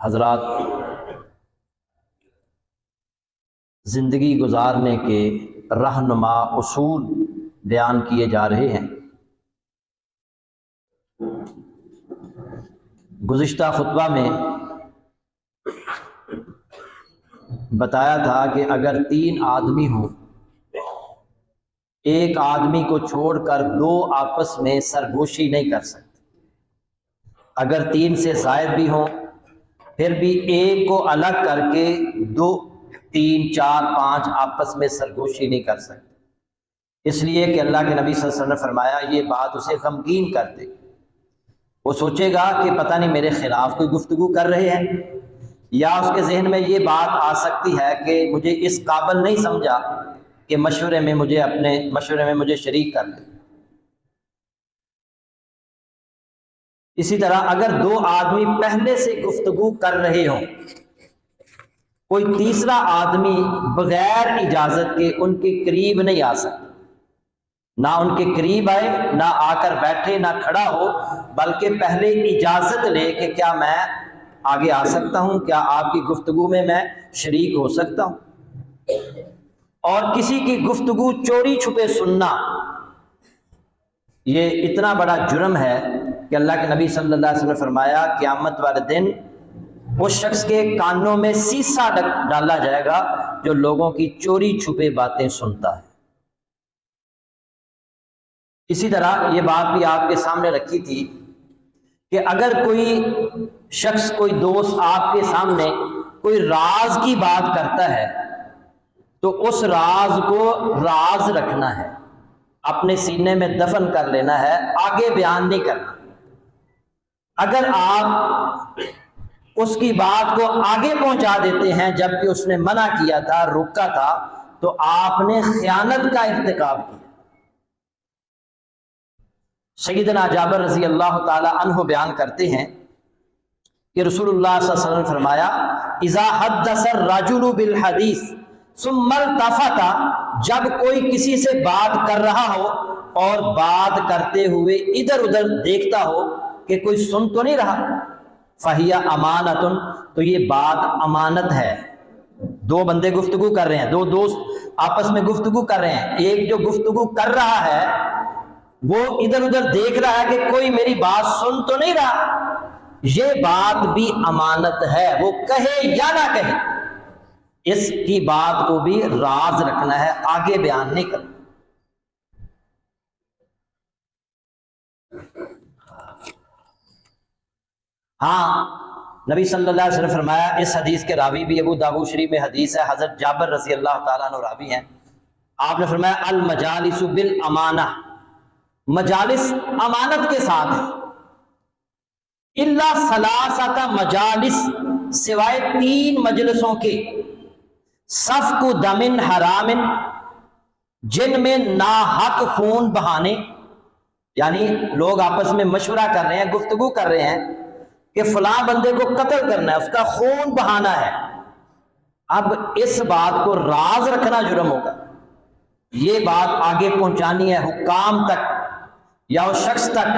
حضرات، زندگی گزارنے کے رہنما اصول بیان کیے جا رہے ہیں۔ گزشتہ خطبہ میں بتایا تھا کہ اگر 3 آدمی ہوں، ایک آدمی کو چھوڑ کر 2 آپس میں سرگوشی نہیں کر سکتے۔ اگر 3 سے زائد بھی ہوں پھر بھی ایک کو الگ کر کے 2، 3، 4، 5 آپس میں سرگوشی نہیں کر سکتے، اس لیے کہ اللہ کے نبی صلی اللہ علیہ وسلم نے فرمایا یہ بات اسے غمگین کر دے۔ وہ سوچے گا کہ پتہ نہیں میرے خلاف کوئی گفتگو کر رہے ہیں، یا اس کے ذہن میں یہ بات آ سکتی ہے کہ مجھے اس قابل نہیں سمجھا کہ مشورے میں مجھے شریک کر لے۔ اسی طرح اگر 2 آدمی پہلے سے گفتگو کر رہے ہوں، کوئی تیسرا آدمی بغیر اجازت کے ان کے قریب نہیں آ سکتا، نہ ان کے قریب آئے، نہ آ کر بیٹھے، نہ کھڑا ہو، بلکہ پہلے اجازت لے کہ کیا میں آگے آ سکتا ہوں، کیا آپ کی گفتگو میں شریک ہو سکتا ہوں۔ اور کسی کی گفتگو چوری چھپے سننا یہ اتنا بڑا جرم ہے کہ اللہ کے نبی صلی اللہ علیہ وسلم نے فرمایا قیامت والے دن اس شخص کے کانوں میں سیسا ڈالا جائے گا جو لوگوں کی چوری چھپے باتیں سنتا ہے۔ اسی طرح یہ بات بھی آپ کے سامنے رکھی تھی کہ اگر کوئی شخص، کوئی دوست آپ کے سامنے کوئی راز کی بات کرتا ہے تو اس راز کو راز رکھنا ہے، اپنے سینے میں دفن کر لینا ہے، آگے بیان نہیں کرنا۔ اگر آپ اس کی بات کو آگے پہنچا دیتے ہیں جبکہ اس نے منع کیا تھا، روکا تھا، تو آپ نے خیانت کا ارتکاب کیا۔ سیدنا جابر رضی اللہ تعالی عنہ بیان کرتے ہیں کہ رسول اللہ صلی اللہ علیہ وسلم نے فرمایا اذا حدث الرجل بالحدیث ثم التفت، جب کوئی کسی سے بات کر رہا ہو اور بات کرتے ہوئے ادھر ادھر دیکھتا ہو کہ کوئی سن تو نہیں رہا، فہی امانۃ، تو یہ بات امانت ہے۔ 2 بندے گفتگو کر رہے ہیں، 2 دوست آپس میں گفتگو کر رہے ہیں، ایک جو گفتگو کر رہا ہے وہ ادھر ادھر دیکھ رہا ہے کہ کوئی میری بات سن تو نہیں رہا، یہ بات بھی امانت ہے، وہ کہے یا نہ کہے، اس کی بات کو بھی راز رکھنا ہے، آگے بیان نہیں کرنا۔ ہاں، نبی صلی اللہ علیہ وسلم نے فرمایا، اس حدیث کے راوی بھی ابو داؤد شریف میں حدیث ہے، حضرت جابر رضی اللہ تعالیٰ عنہ راوی ہیں، آپ نے فرمایا المجالس بالامانہ، مجالس امانت کے ساتھ ہے، الا ثلاثۃ مجالس، سوائے 3 مجلسوں کے، سفک دم حرام، جن میں ناحق خون بہانے، یعنی لوگ آپس میں مشورہ کر رہے ہیں، گفتگو کر رہے ہیں کہ فلاں بندے کو قتل کرنا ہے، اس کا خون بہانا ہے، اب اس بات کو راز رکھنا جرم ہوگا، یہ بات آگے پہنچانی ہے حکام تک یا اس شخص تک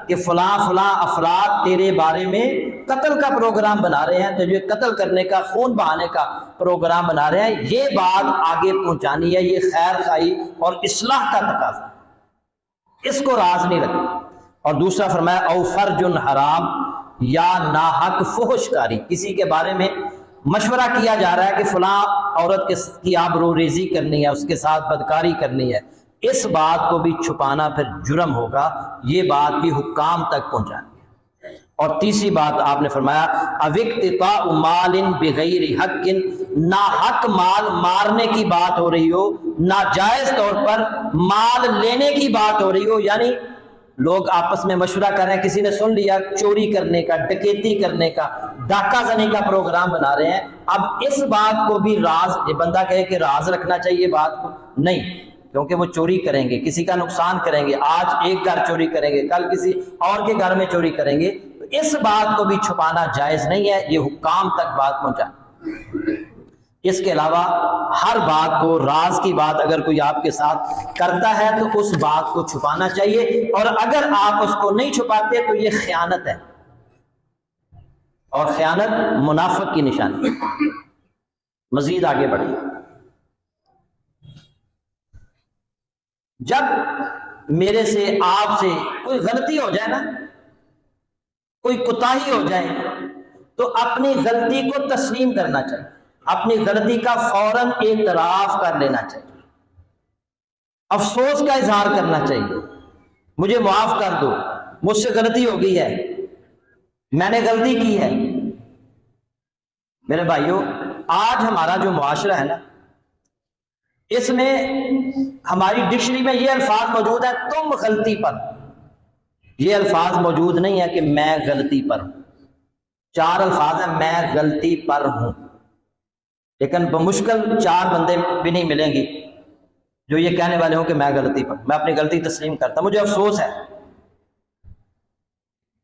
کہ فلاں افراد تیرے بارے میں قتل کا پروگرام بنا رہے ہیں، تجھے قتل کرنے کا، خون بہانے کا پروگرام بنا رہے ہیں، یہ بات آگے پہنچانی ہے، یہ خیر خواہی اور اصلاح کا تقاضا، اس کو راز نہیں رکھنا۔ اور دوسرا فرمایا او فرج حرام، یا ناحق فحش کاری، کسی کے بارے میں مشورہ کیا جا رہا ہے کہ فلاں عورت کی آبرو ریزی کرنی ہے، اس کے ساتھ بدکاری کرنی ہے، اس بات کو بھی چھپانا پھر جرم ہوگا، یہ بات بھی حکام تک پہنچانی ہے۔ اور تیسری بات آپ نے فرمایا اوقتطاع مال بغیر حق، ناحق مال مارنے کی بات ہو رہی ہو، ناجائز طور پر مال لینے کی بات ہو رہی ہو، یعنی لوگ آپس میں مشورہ کر رہے ہیں، کسی نے سن لیا چوری کرنے کا، ڈکیتی کرنے کا، ڈاکہ زنی کا پروگرام بنا رہے ہیں، اب اس بات کو بھی راز، یہ بندہ کہے کہ راز رکھنا چاہیے بات کو، نہیں، کیونکہ وہ چوری کریں گے، کسی کا نقصان کریں گے، آج ایک گھر چوری کریں گے، کل کسی اور کے گھر میں چوری کریں گے، تو اس بات کو بھی چھپانا جائز نہیں ہے، یہ حکام تک بات پہنچانا۔ اس کے علاوہ ہر بات کو، راز کی بات اگر کوئی آپ کے ساتھ کرتا ہے تو اس بات کو چھپانا چاہیے، اور اگر آپ اس کو نہیں چھپاتے تو یہ خیانت ہے۔ اور خیانت منافق کی نشانی۔ مزید آگے بڑھیں، جب میرے سے آپ سے کوئی غلطی ہو جائے نا، کوئی کوتاہی ہو جائے، تو اپنی غلطی کو تسلیم کرنا چاہیے، اپنی غلطی کا فوراً اعتراف کر لینا چاہیے، افسوس کا اظہار کرنا چاہیے، مجھے معاف کر دو، مجھ سے غلطی ہو گئی ہے، میں نے غلطی کی ہے۔ میرے بھائیوں، آج ہمارا جو معاشرہ ہے نا، اس میں ہماری ڈکشنری میں یہ الفاظ موجود ہیں، تم غلطی پر، یہ الفاظ موجود نہیں ہے کہ میں غلطی پر ہوں۔ 4 الفاظ ہیں، میں غلطی پر ہوں، لیکن بمشکل 4 بندے بھی نہیں ملیں گے جو یہ کہنے والے ہوں کہ میں غلطی پر، میں اپنی غلطی تسلیم کرتا، مجھے افسوس ہے۔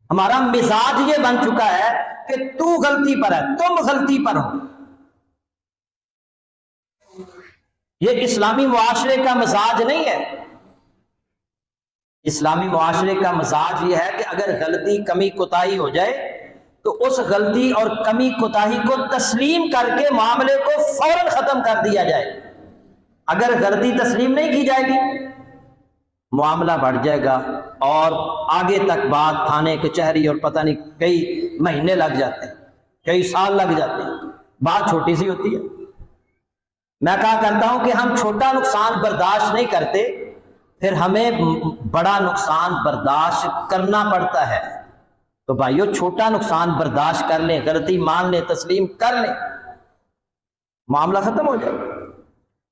ہمارا مزاج یہ بن چکا ہے کہ تو غلطی پر ہے، تم غلطی پر ہو۔ یہ اسلامی معاشرے کا مزاج نہیں ہے۔ اسلامی معاشرے کا مزاج یہ ہے کہ اگر غلطی کمی کوتاہی ہو جائے تو اس غلطی اور کمی کوتاہی کو تسلیم کر کے معاملے کو فوراً ختم کر دیا جائے۔ اگر غلطی تسلیم نہیں کی جائے گی، معاملہ بڑھ جائے گا اور آگے تک بات تھانے کچہری اور پتہ نہیں کئی مہینے لگ جاتے ہیں، کئی سال لگ جاتے ہیں، بات چھوٹی سی ہوتی ہے۔ میں کہا کرتا ہوں کہ ہم چھوٹا نقصان برداشت نہیں کرتے، پھر ہمیں بڑا نقصان برداشت کرنا پڑتا ہے۔ تو بھائیو، چھوٹا نقصان برداشت کر لیں، غلطی مان لیں، تسلیم کر لیں، معاملہ ختم ہو جائے گا۔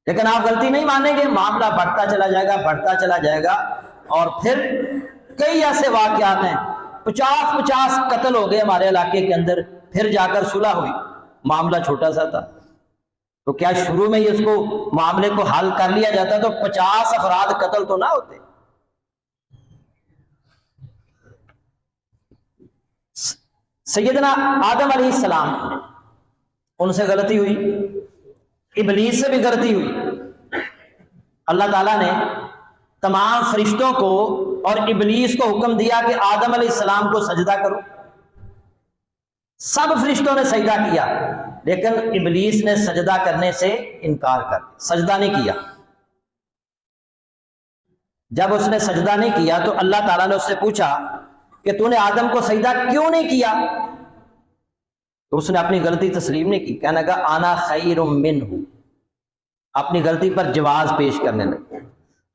لیکن آپ غلطی نہیں مانیں گے، معاملہ بڑھتا چلا جائے گا، بڑھتا چلا جائے گا، اور پھر کئی ایسے واقعات ہیں، 50 قتل ہو گئے ہمارے علاقے کے اندر، پھر جا کر صلح ہوئی، معاملہ چھوٹا سا تھا۔ تو کیا شروع میں ہی اس کو معاملے کو حل کر لیا جاتا تو 50 افراد قتل تو نہ ہوتے؟ سیدنا آدم علیہ السلام، ان سے غلطی ہوئی، ابلیس سے بھی غلطی ہوئی۔ اللہ تعالیٰ نے تمام فرشتوں کو اور ابلیس کو حکم دیا کہ آدم علیہ السلام کو سجدہ کرو۔ سب فرشتوں نے سجدہ کیا، لیکن ابلیس نے سجدہ کرنے سے انکار کر دیا، سجدہ نہیں کیا۔ جب اس نے سجدہ نہیں کیا تو اللہ تعالیٰ نے اس سے پوچھا کہ تو نے آدم کو سجدہ کیوں نہیں کیا؟ تو اس نے اپنی غلطی تسلیم نہیں کی، کہنے لگا انا خیر منہ، اپنی غلطی پر جواز پیش کرنے لگا،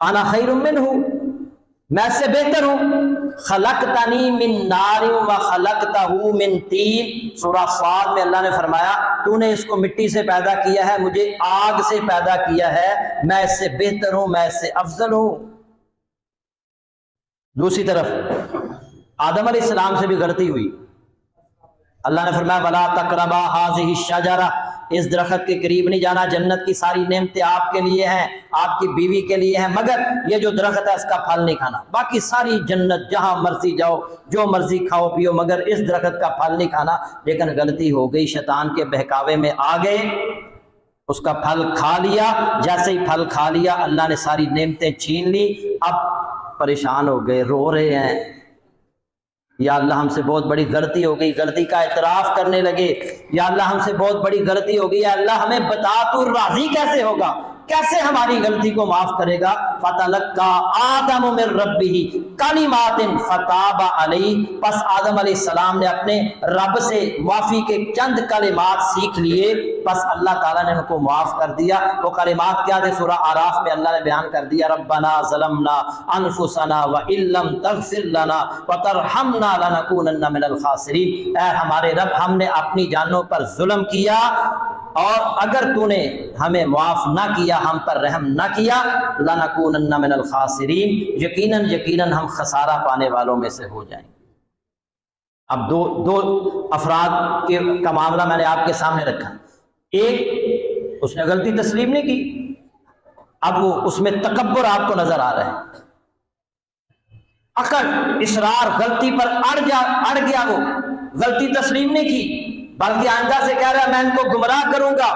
انا خیر منہ، میں اس سے بہتر ہوں، خلقتنی من نار و خلقتہ من طین۔ سورہ صاد میں اللہ نے فرمایا تو نے اس کو مٹی سے پیدا کیا ہے، مجھے آگ سے پیدا کیا ہے، میں اس سے بہتر ہوں، میں اس سے افضل ہوں۔ دوسری طرف آدم علیہ السلام سے بھی غلطی ہوئی، اللہ نے فرمایا وَلَا تَقْرَبَا هَٰذِهِ الشَّجَرَةَ، اس درخت کے قریب نہیں جانا، جنت کی ساری نعمتیں آپ کے لیے ہیں، آپ کی بیوی کے لیے ہیں، مگر یہ جو درخت ہے اس کا پھل نہیں کھانا، باقی ساری جنت جہاں مرضی جاؤ، جو مرضی کھاؤ پیو، مگر اس درخت کا پھل نہیں کھانا۔ لیکن غلطی ہو گئی، شیطان کے بہکاوے میں آ گئے، اس کا پھل کھا لیا۔ جیسے ہی پھل کھا لیا اللہ نے ساری نعمتیں چھین لی، اب پریشان ہو گئے، رو رہے ہیں، یا اللہ ہم سے بہت بڑی غلطی ہو گئی، غلطی کا اعتراف کرنے لگے، یا اللہ ہم سے بہت بڑی غلطی ہو گئی، یا اللہ ہمیں بتا تو راضی کیسے ہوگا، کیسے ہماری غلطی کو معاف کرے گا؟ فَتَلَقَّىٰ آدَمُ مِن رَبِّهِ کَلِمَاتٍ فَتَابَ عَلَيْهِ، پس آدم علیہ السلام نے اپنے رب سے معافی کے چند کلمات سیکھ لیے، پس اللہ تعالیٰ نے ان کو معاف کر دیا۔ وہ کلمات کیا تھے؟ سورہ اعراف میں اللہ نے بیان کر دیا، ربنا ظلمنا انفسنا وَإِن لَّمْ تَغْفِرْ لَنَا وَتَرْحَمْنَا لَنَكُونَنَّ مِنَ الْخَاسِرِينَ، اے ہمارے رب، ہم نے اپنی جانوں پر ظلم کیا، اور اگر تو نے ہمیں معاف نہ کیا، ہم پر رحم نہ کیا، لَنَكُونَنَّ مِنَ الْخَاسِرِينَ، یقیناً ہم خسارہ پانے والوں میں سے ہو جائیں گے۔ اب دو افراد کا معاملہ میں نے آپ کے سامنے رکھا، ایک اس نے غلطی تسلیم نہیں کی، اب وہ اس میں تکبر آپ کو نظر آ رہا ہے، اکڑ اصرار، غلطی پر اڑ گیا، وہ غلطی تسلیم نہیں کی، بلکہ آئندہ سے کہہ رہا ہے میں ان کو گمراہ کروں گا،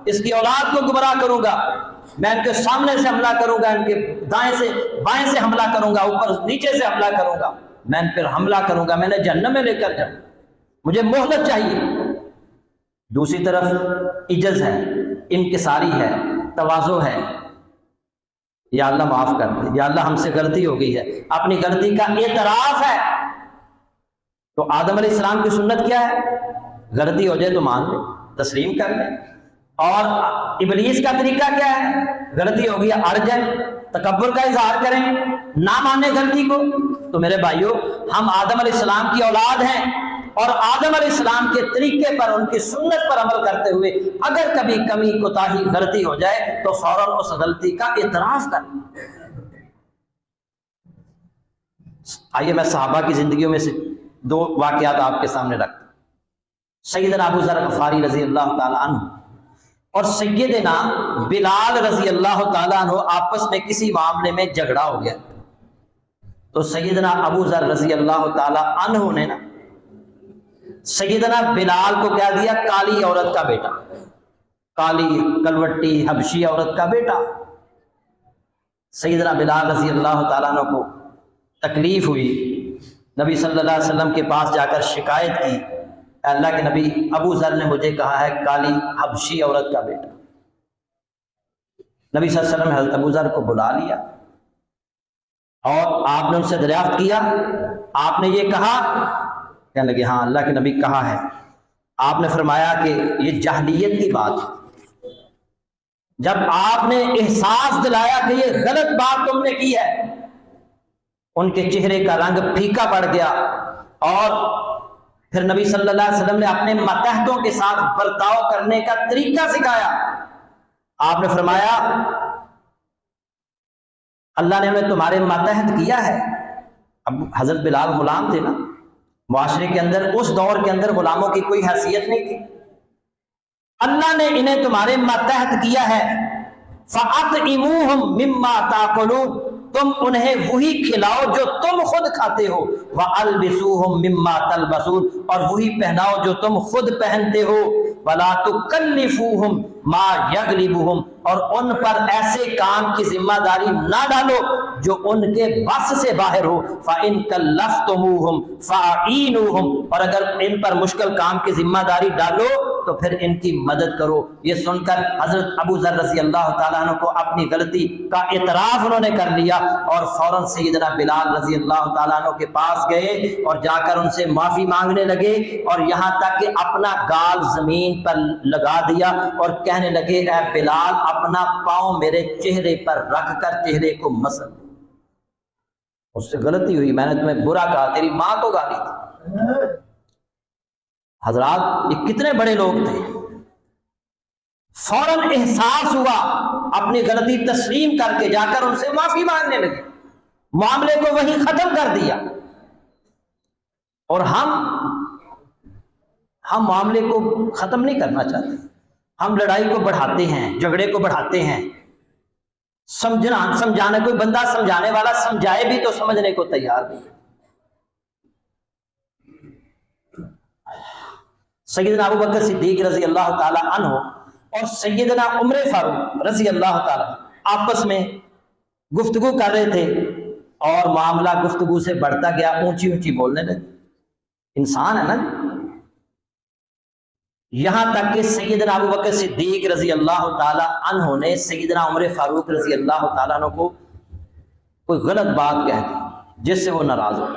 اس کی اولاد کو گمراہ کروں گا، میں ان کے سامنے سے حملہ کروں گا، ان کے دائیں سے بائیں سے حملہ کروں گا، اوپر نیچے سے حملہ کروں گا، میں ان پر حملہ کروں گا، میں نے جہنم میں لے کر جاؤں۔ مجھے مہلت چاہیے. دوسری طرف عجز ہے، انکساری ہے، تواضع ہے. یا اللہ معاف کر دے، یا اللہ ہم سے غلطی ہو گئی ہے، اپنی غلطی کا اعتراف ہے. تو آدم علیہ السلام کی سنت کیا ہے؟ غلطی ہو جائے تو مان لے، تسلیم کر لے. اور ابلیس کا طریقہ کیا ہے؟ غلطی ہو گئی اڑ جائے، تکبر کا اظہار کریں، نہ مانے غلطی کو. تو میرے بھائیوں، ہم آدم علیہ السلام کی اولاد ہیں، اور آدم علیہ السلام کے طریقے پر، ان کی سنت پر عمل کرتے ہوئے اگر کبھی کمی کوتاہی غلطی ہو جائے تو فوراً اس غلطی کا اعتراف کر. آئیے میں صحابہ کی زندگیوں میں سے 2 واقعات آپ کے سامنے رکھتا ہوں. سیدنا ابو ذر غفاری رضی اللہ تعالی عنہ اور سیدنا بلال رضی اللہ تعالی عنہ آپس میں کسی معاملے میں جھگڑا ہو گیا. تو سیدنا ابو ذر رضی اللہ تعالی عنہ نے نا سیدنا بلال کو کیا دیا؟ کالی عورت کا بیٹا، کالی کلوٹی حبشی عورت کا بیٹا. سیدنا بلال رضی اللہ تعالیٰ عنہ کو تکلیف ہوئی، نبی صلی اللہ علیہ وسلم کے پاس جا کر شکایت کی، اللہ کے نبی ابو ذر نے مجھے کہا ہے کالی حبشی عورت کا بیٹا. نبی صلی اللہ علیہ وسلم نے حضرت ابو ذر کو بلا لیا اور آپ نے ان سے دریافت کیا، آپ نے یہ کہا؟ کہنے لگے ہاں اللہ کے نبی کہا ہے. آپ نے فرمایا کہ یہ جاہلیت کی بات ہے. جب آپ نے احساس دلایا کہ یہ غلط بات تم نے کی ہے، ان کے چہرے کا رنگ پھیکا پڑ گیا، اور پھر نبی صلی اللہ علیہ وسلم نے اپنے ماتحتوں کے ساتھ برتاؤ کرنے کا طریقہ سکھایا. آپ نے فرمایا اللہ نے ہمیں تمہارے ماتحت کیا ہے. اب حضرت بلال غلام تھے نا، معاشرے کے اندر اس دور کے اندر غلاموں کی کوئی حیثیت نہیں تھی. اللہ نے انہیں تمہارے ماتحت کیا ہے. فَأَطْعِمُوهُمْ مِمَّا تَأْكُلُونَ، تم انہیں وہی کھلاؤ جو تم خود کھاتے ہو. وَأَلْبِسُوهُمْ مِمَّا تَلْبَسُونَ، اور وہی پہناؤ جو تم خود پہنتے ہو. وَلَا تُكَلِّفُوهُمْ مَا يَغْلِبُهُمْ، اور ان پر ایسے کام کی ذمہ داری نہ ڈالو جو ان کے بس سے باہر ہو. فَإِن كَلَّفْتُمُوهُمْ فَأَعِينُوهُمْ، اور اگر ان پر مشکل کام کی ذمہ داری ڈالو تو پھر ان کی مدد کرو. یہ سن کر حضرت ابو ذر رضی اللہ تعالیٰ عنہ کو اپنی غلطی کا اعتراف انہوں نے کر لیا، اور فوراً سیدنا بلال رضی اللہ تعالیٰ عنہ کے پاس گئے اور جا کر ان سے معافی مانگنے لگے، اور یہاں تک کہ اپنا گال زمین پر لگا دیا اور کہنے لگے اے بلال اپنا پاؤں میرے چہرے پر رکھ کر چہرے کو مسل. اس سے غلطی ہوئی، میں نے تمہیں برا کہا، تیری ماں کو گالی تھی. حضرات یہ کتنے بڑے لوگ تھے، فوراً احساس ہوا، اپنی غلطی تسلیم کر کے جا کر ان سے معافی مانگنے لگے، معاملے کو وہی ختم کر دیا. اور ہم معاملے کو ختم نہیں کرنا چاہتے، ہم لڑائی کو بڑھاتے ہیں، جھگڑے کو بڑھاتے ہیں. سمجھانے، کوئی بندہ سمجھانے والا سمجھائے بھی تو سمجھنے کو تیار نہیں. سیدنا ابو بکر صدیق رضی اللہ تعالی عنہ اور سیدنا عمر فاروق رضی اللہ تعالی آپس میں گفتگو کر رہے تھے، اور معاملہ گفتگو سے بڑھتا گیا، اونچی اونچی بولنے لگے. انسان ہے نا. یہاں تک کہ سیدنا ابو بکر صدیق رضی اللہ تعالی عنہ نے سیدنا عمر فاروق رضی اللہ تعالیٰ عنہ کو کوئی غلط بات کہہ دی جس سے وہ ناراض ہو.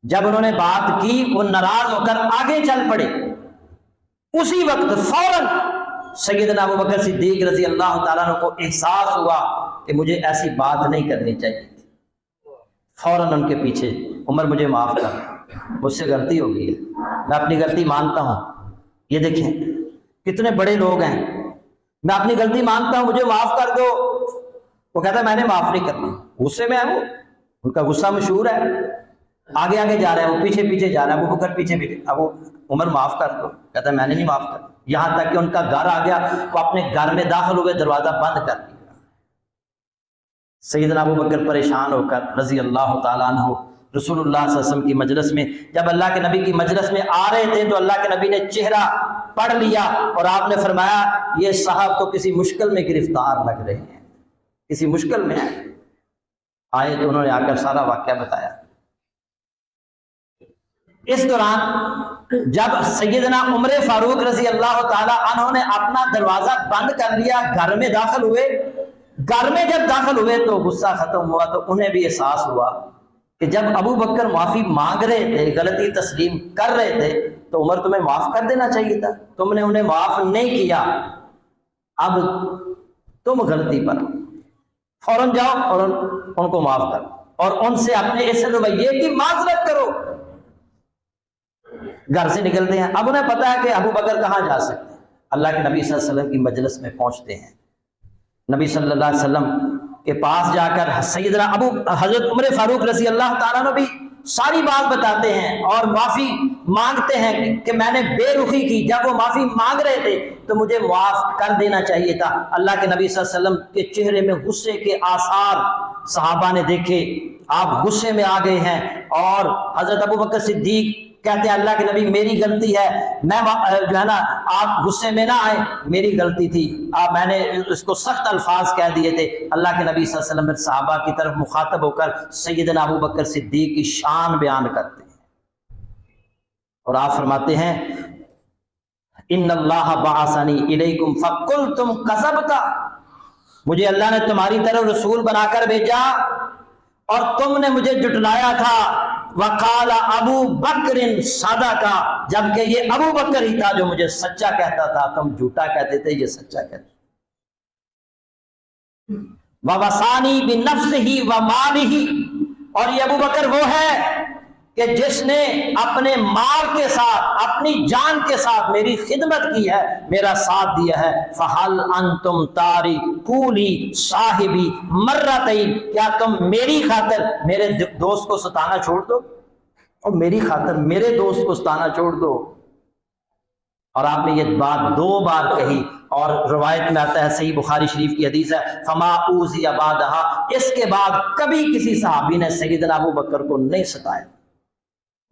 جب انہوں نے بات کی وہ ناراض ہو کر آگے چل پڑے. اسی وقت فوراً سیدنا ابو بکر صدیق رضی اللہ تعالیٰ عنہ کو احساس ہوا کہ مجھے ایسی بات نہیں کرنی چاہیے تھی. فوراً ان کے پیچھے، عمر مجھے معاف کر، مجھ سے غلطی ہو گئی ہے، میں اپنی غلطی مانتا ہوں. یہ دیکھیں کتنے بڑے لوگ ہیں، میں اپنی غلطی مانتا ہوں مجھے معاف کر دو. وہ کہتا ہے میں نے معاف نہیں کرنا. غصے میں ہے وہ، ان کا غصہ مشہور ہے. آگے آگے جا رہے ہیں، وہ پیچھے پیچھے جا رہا ہے، ابو بکر پیچھے پیچھے. اب وہ عمر معاف کر دو، کہتا ہے میں نے نہیں معاف کرنا. یہاں تک کہ ان کا گھر آ گیا، وہ اپنے گھر میں داخل ہوئے، دروازہ بند کر دیا. سیدنا ابو بکر پریشان ہو کر رضی اللہ تعالیٰ عنہ رسول اللہ صلی اللہ علیہ وسلم کی مجلس میں، جب اللہ کے نبی کی مجلس میں آ رہے تھے تو اللہ کے نبی نے چہرہ پڑھ لیا اور آپ نے فرمایا یہ صاحب تو کسی مشکل میں گرفتار لگ رہے ہیں، کسی مشکل میں آئے. تو انہوں نے آ کر سارا واقعہ بتایا. اس دوران جب سیدنا عمر فاروق رضی اللہ تعالی عنہ نے اپنا دروازہ بند کر لیا، گھر میں داخل ہوئے، گھر میں جب داخل ہوئے تو غصہ ختم ہوا، تو انہیں بھی احساس ہوا کہ جب ابو بکر معافی مانگ رہے تھے، غلطی تسلیم کر رہے تھے، تو عمر تمہیں معاف کر دینا چاہیے تھا، تم نے انہیں معاف نہیں کیا، اب تم غلطی پر فوراً جاؤ اور ان کو معاف کرو اور ان سے اپنے اس رویے کی معذرت کرو۔ گھر سے نکلتے ہیں، اب انہیں پتا ہے کہ ابو بکر کہاں جا سکتے ہیں، اللہ کے نبی صلی اللہ علیہ وسلم کی مجلس میں پہنچتے ہیں، نبی صلی اللہ علیہ وسلم کے پاس جا کر سیدنا حضرت عمر فاروق رضی اللہ تعالیٰ عنہ بھی ساری بات بتاتے ہیں اور معافی مانگتے ہیں کہ میں نے بے رخی کی، جب وہ معافی مانگ رہے تھے تو مجھے معاف کر دینا چاہیے تھا۔ اللہ کے نبی صلی اللہ علیہ وسلم کے چہرے میں غصے کے آثار صحابہ نے دیکھے، آپ غصے میں آ گئے ہیں، اور حضرت ابو بکر صدیق کہتے ہیں اللہ کے نبی میری غلطی ہے، میں جو ہے نا آپ غصے میں نہ آئے، میری غلطی تھی، میں نے اس کو سخت الفاظ کہہ دیے تھے۔ اللہ کے نبی صلی اللہ علیہ وسلم صحابہ کی طرف مخاطب ہو کر سیدنا ابو بکر صدیق کی شان بیان کرتے ہیں اور آپ فرماتے ہیں ان اللہ بعثنی الیکم فقلتم کذبت، مجھے اللہ نے تمہاری طرف رسول بنا کر بھیجا اور تم نے مجھے جھٹلایا تھا، وقال ابو بکر صدقہ، جبکہ یہ ابو بکر ہی تھا جو مجھے سچا کہتا تھا، تم جھوٹا کہتے تھے، یہ سچا کہتے۔ ووصانی بنفسہ ومالہ، اور یہ ابو بکر وہ ہے کہ جس نے اپنے مال کے ساتھ، اپنی جان کے ساتھ میری خدمت کی ہے، میرا ساتھ دیا ہے۔ فَهَلْ أَنْتُمْ تَارِكُو لِي صَاحِبِي مَرَّتَيْن، کیا تم میری خاطر میرے دوست کو ستانا چھوڑ دو، اور میری خاطر میرے دوست کو ستانا چھوڑ دو؟ اور آپ نے یہ بات 2 بار کہی، اور روایت میں آتا ہے، صحیح بخاری شریف کی حدیث ہے، فَمَا أُوذِيَ بَعْدَهَا، اس کے بعد کبھی کسی صحابی نے سیدنا ابو بکر کو نہیں ستایا۔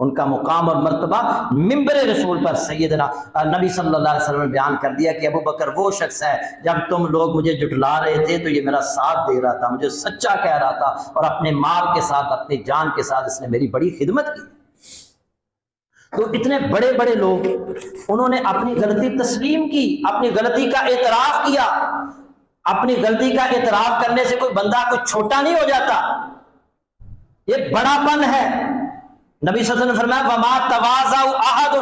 ان کا مقام اور مرتبہ منبر رسول پر سیدنا نبی صلی اللہ علیہ وسلم نے بیان کر دیا کہ ابو بکر وہ شخص ہے، جب تم لوگ مجھے جھٹلا رہے تھے تو یہ میرا ساتھ دے رہا تھا، مجھے سچا کہہ رہا تھا، اور اپنے مال کے ساتھ، اپنی جان کے ساتھ اس نے میری بڑی خدمت کی۔ تو اتنے بڑے بڑے لوگ، انہوں نے اپنی غلطی تسلیم کی، اپنی غلطی کا اعتراف کیا۔ اپنی غلطی کا اعتراف کرنے سے کوئی بندہ کوئی چھوٹا نہیں ہو جاتا، یہ بڑا پن ہے۔ نبی صلی اللہ علیہ وسلم نے فرمایا وَمَا تَوَاضَعُ أَحَدٌ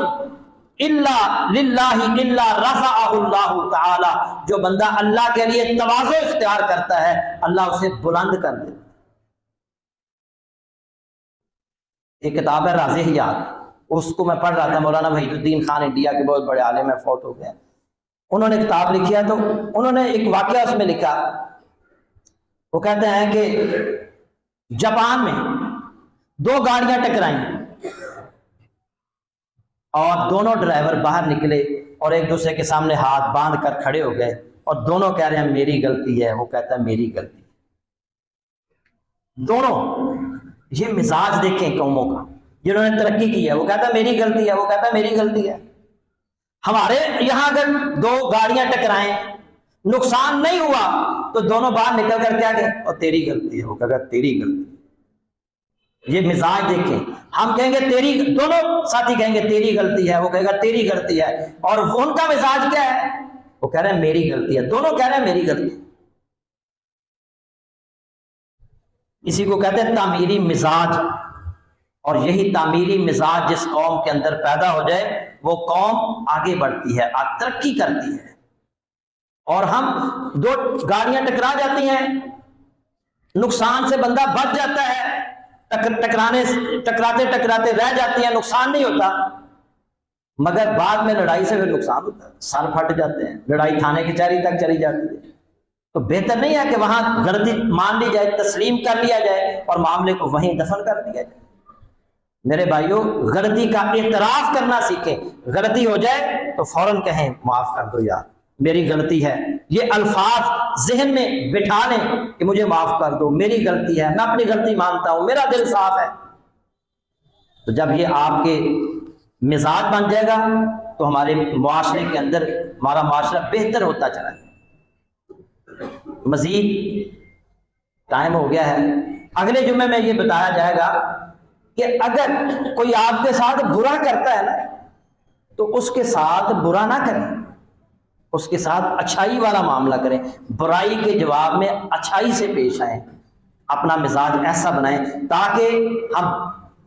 إِلَّا لِلَّهِ إِلَّا رَفَعَهُ اللَّهُ تَعَالَى، جو بندہ اللہ کے لیے تواضع اختیار کرتا ہے، اللہ اسے بلند کر دیتا ہے۔ ایک کتاب ہے رازحیات، اس کو میں پڑھ رہا تھا، مولانا وحید الدین خان انڈیا کے بہت بڑے عالم ہیں، فوت ہو گئے، انہوں نے کتاب لکھی ہے، تو انہوں نے ایک واقعہ اس میں لکھا، وہ کہتے ہیں کہ جاپان میں 2 گاڑیاں ٹکرائیں اور دونوں ڈرائیور باہر نکلے اور ایک دوسرے کے سامنے ہاتھ باندھ کر کھڑے ہو گئے، اور دونوں کہہ رہے ہیں میری غلطی ہے، وہ کہتا ہے میری غلطی۔ دونوں، یہ مزاج دیکھیں قوموں کا، جنہوں نے ترقی کی ہے، وہ کہتا ہے میری غلطی ہے، وہ کہتا ہے میری غلطی ہے۔ ہمارے یہاں اگر 2 گاڑیاں ٹکرائیں، نقصان نہیں ہوا، تو دونوں باہر نکل کر کیا کہیں، اور تیری غلطی ہے، وہ کہتا ہے تیری غلطی۔ یہ مزاج دیکھیں، ہم کہیں گے تیری، دونوں ساتھی کہیں گے تیری غلطی ہے، وہ کہے گا تیری غلطی ہے، اور ان کا مزاج کیا ہے، وہ کہہ رہے ہیں میری غلطی ہے، دونوں کہہ رہے ہیں میری غلطی ہے۔ اسی کو کہتے ہیں تعمیری مزاج، اور یہی تعمیری مزاج جس قوم کے اندر پیدا ہو جائے، وہ قوم آگے بڑھتی ہے، ترقی کرتی ہے۔ اور ہم 2 گاڑیاں ٹکرا جاتی ہیں، نقصان سے بندہ بچ جاتا ہے، ٹکراتے ٹکراتے رہ جاتی ہیں، نقصان نہیں ہوتا، مگر بعد میں لڑائی سے پھر نقصان ہوتا ہے، سر پھٹ جاتے ہیں، لڑائی تھانے کی چاری تک چلی جاتی ہے۔ تو بہتر نہیں ہے کہ وہاں غلطی مان لی جائے، تسلیم کر لیا جائے اور معاملے کو وہیں دفن کر دیا جائے۔ میرے بھائیوں، غلطی کا اعتراف کرنا سیکھیں، غلطی ہو جائے تو فوراً کہیں معاف کر دو یار، میری غلطی ہے، یہ الفاظ ذہن میں بٹھا لیں کہ مجھے معاف کر دو، میری غلطی ہے، میں اپنی غلطی مانتا ہوں، میرا دل صاف ہے۔ تو جب یہ آپ کے مزاج بن جائے گا تو ہمارے معاشرے کے اندر ہمارا معاشرہ بہتر ہوتا چلا جائے۔ مزید ٹائم ہو گیا ہے، اگلے جمعے میں یہ بتایا جائے گا کہ اگر کوئی آپ کے ساتھ برا کرتا ہے نا تو اس کے ساتھ برا نہ کریں، اس کے ساتھ اچھائی والا معاملہ کریں، برائی کے جواب میں اچھائی سے پیش آئیں، اپنا مزاج ایسا بنائیں تاکہ ہم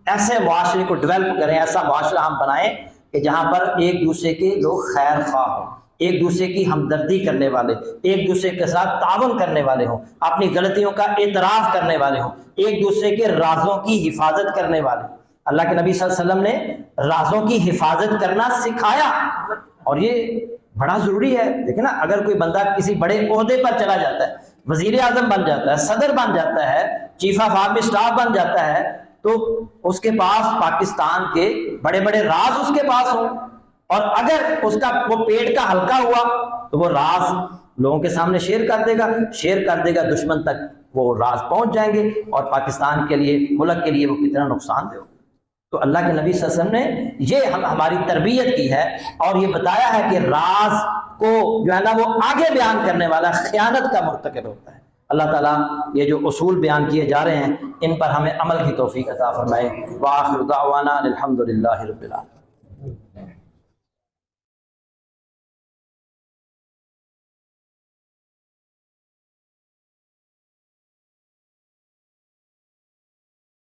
ایسے معاشرے کو ڈیولپ کریں، ایسا معاشرہ ہم بنائیں کہ جہاں پر ایک دوسرے کے لوگ خیر خواہ ہوں، ایک دوسرے کی ہمدردی کرنے والے، ایک دوسرے کے ساتھ تعاون کرنے والے ہوں، اپنی غلطیوں کا اعتراف کرنے والے ہوں، ایک دوسرے کے رازوں کی حفاظت کرنے والے۔ اللہ کے نبی صلی اللہ علیہ وسلم نے رازوں کی حفاظت کرنا سکھایا، اور یہ بڑا ضروری ہے۔ دیکھیں نا، اگر کوئی بندہ کسی بڑے عہدے پر چلا جاتا ہے، وزیر اعظم بن جاتا ہے، صدر بن جاتا ہے، چیف آف آرمی اسٹاف بن جاتا ہے، تو اس کے پاس پاکستان کے بڑے بڑے راز اس کے پاس ہوں، اور اگر اس کا وہ پیٹ کا ہلکا ہوا تو وہ راز لوگوں کے سامنے شیئر کر دے گا، دشمن تک وہ راز پہنچ جائیں گے، اور پاکستان کے لیے، ملک کے لیے وہ کتنا نقصان دہ ہو۔ تو اللہ کے نبی صلی اللہ علیہ وسلم نے یہ ہماری تربیت کی ہے، اور یہ بتایا ہے کہ راز کو جو ہے نا وہ آگے بیان کرنے والا خیانت کا مرتکب ہوتا ہے۔ اللہ تعالیٰ یہ جو اصول بیان کیے جا رہے ہیں ان پر ہمیں عمل کی توفیق عطا فرمائے۔ وآخر دعوانا الحمد للہ رب العالمین۔